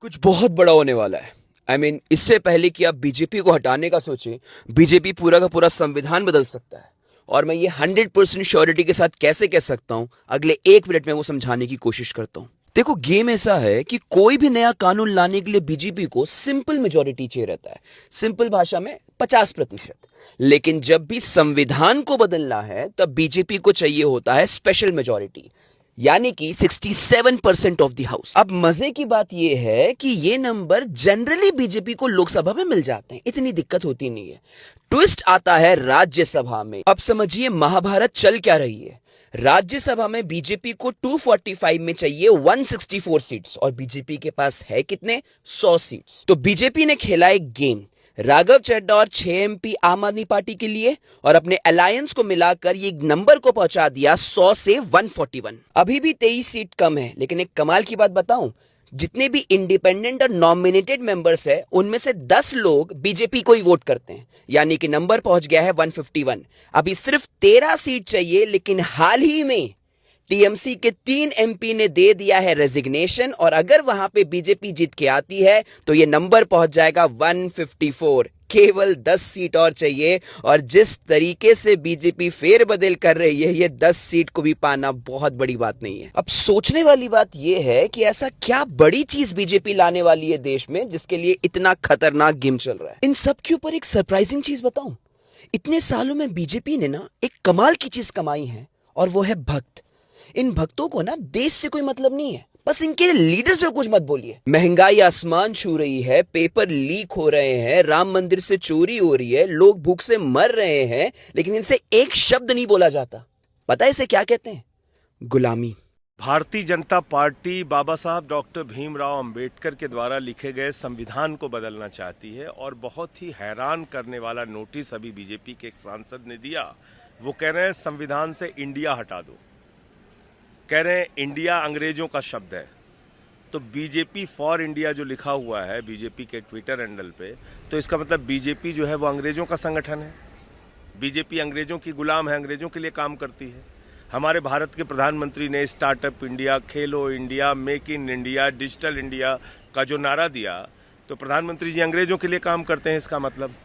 कुछ बहुत बड़ा होने वाला है। इससे पहले कि आप बीजेपी को हटाने का सोचें, बीजेपी पूरा का पूरा संविधान बदल सकता है। और मैं ये 100% श्योरिटी के साथ कैसे कह सकता हूं, अगले 1 मिनट में वो समझाने की कोशिश करता हूं। देखो, गेम ऐसा है कि कोई भी नया कानून लाने के लिए बीजेपी को सिंपल मेजोरिटी चाहिए रहता है, सिंपल भाषा में 50%। लेकिन जब भी संविधान को बदलना है तब बीजेपी को चाहिए होता है स्पेशल मेजोरिटी, यानी कि 67% ऑफ द हाउस। अब मजे की बात यह है कि ये नंबर जनरली बीजेपी को लोकसभा में मिल जाते हैं, इतनी दिक्कत होती नहीं है। ट्विस्ट आता है राज्यसभा में। अब समझिए महाभारत चल क्या रही है। राज्यसभा में बीजेपी को 245 में चाहिए 164 सीट्स और बीजेपी के पास है कितने? 100 सीट्स। तो बीजेपी ने खेला एक गेम, राघव चड्ढा और 6 एमपी आम आदमी पार्टी के लिए, और अपने अलायंस को मिलाकर ये नंबर को पहुंचा दिया 100 से 141। अभी भी 23 सीट कम है, लेकिन एक कमाल की बात बताऊं, जितने भी इंडिपेंडेंट और नॉमिनेटेड मेंबर्स हैं उनमें से 10 लोग बीजेपी को ही वोट करते हैं, यानी कि नंबर पहुंच गया है 151। अभी सिर्फ 13 सीट चाहिए, लेकिन हाल ही में टीएमसी के 3 एमपी ने दे दिया है रेजिग्नेशन, और अगर वहां पे बीजेपी जीत के आती है तो ये नंबर पहुंच जाएगा 154। केवल 10 सीट और चाहिए, और जिस तरीके से बीजेपी फेरबदल कर रही है, ये 10 सीट को भी पाना बहुत बड़ी बात नहीं है। अब सोचने वाली बात यह है कि ऐसा क्या बड़ी चीज बीजेपी लाने वाली है देश में जिसके लिए इतना खतरनाक गेम चल रहा है। इन सब के ऊपर एक सरप्राइजिंग चीज बताऊं, इतने सालों में बीजेपी ने ना एक कमाल की चीज कमाई है, और वो है भक्त। इन भक्तों को ना देश से कोई मतलब नहीं है, बस इनके लीडर से कुछ मत बोलिए। महंगाई आसमान छू रही है, पेपर लीक हो रहे हैं, राम मंदिर से चोरी हो रही है, लोग भूख से मर रहे हैं, लेकिन इनसे एक शब्द नहीं बोला जाता। पता है इसे क्या कहते हैं? गुलामी। भारतीय जनता पार्टी बाबा साहब डॉक्टर भीमराव अंबेडकर के द्वारा लिखे गए संविधान को बदलना चाहती है, और बहुत ही हैरान करने वाला नोटिस अभी बीजेपी के एक सांसद ने दिया। वो कह रहे हैं संविधान से इंडिया हटा दो, कह रहे हैं इंडिया अंग्रेजों का शब्द है। तो बीजेपी फॉर इंडिया जो लिखा हुआ है बीजेपी के ट्विटर हैंडल पे, तो इसका मतलब बीजेपी जो है वो अंग्रेजों का संगठन है। बीजेपी अंग्रेजों की गुलाम है, अंग्रेजों के लिए काम करती है। हमारे भारत के प्रधानमंत्री ने startup India, Khelo India, make in India, digital India का जो नारा दिया, तो प्रधानमंत्री जी अंग्रेजों के लिए काम करते हैं, इसका मतलब।